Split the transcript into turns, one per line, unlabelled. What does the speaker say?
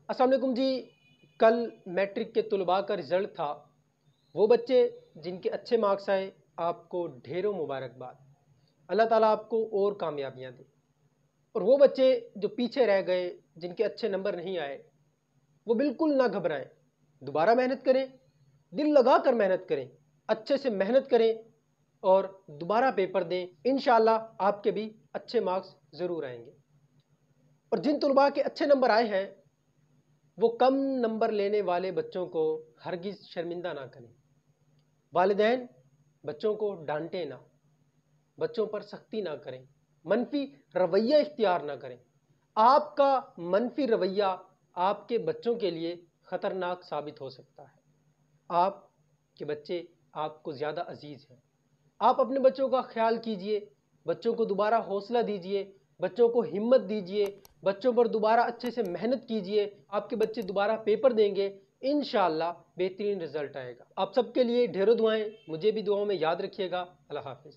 السلام علیکم جی. کل میٹرک کے طلباء کا رزلٹ تھا. وہ بچے جن کے اچھے مارکس آئے آپ کو ڈھیروں مبارکباد. اللہ تعالیٰ آپ کو اور کامیابیاں دے. اور وہ بچے جو پیچھے رہ گئے جن کے اچھے نمبر نہیں آئے وہ بالکل نہ گھبرائیں. دوبارہ محنت کریں, دل لگا کر محنت کریں, اچھے سے محنت کریں اور دوبارہ پیپر دیں. انشاءاللہ آپ کے بھی اچھے مارکس ضرور آئیں گے. اور جن طلباء کے اچھے نمبر آئے ہیں وہ کم نمبر لینے والے بچوں کو ہرگز شرمندہ نہ کریں. والدین بچوں کو ڈانٹیں نہ, بچوں پر سختی نہ کریں, منفی رویہ اختیار نہ کریں. آپ کا منفی رویہ آپ کے بچوں کے لیے خطرناک ثابت ہو سکتا ہے. آپ کے بچے آپ کو زیادہ عزیز ہیں. آپ اپنے بچوں کا خیال کیجئے, بچوں کو دوبارہ حوصلہ دیجئے, بچوں کو ہمت دیجئے, بچوں پر دوبارہ اچھے سے محنت کیجئے. آپ کے بچے دوبارہ پیپر دیں گے, انشاءاللہ بہترین رزلٹ آئے گا. آپ سب کے لیے ڈھیروں دعائیں, مجھے بھی دعاؤں میں یاد رکھیے گا. اللہ حافظ.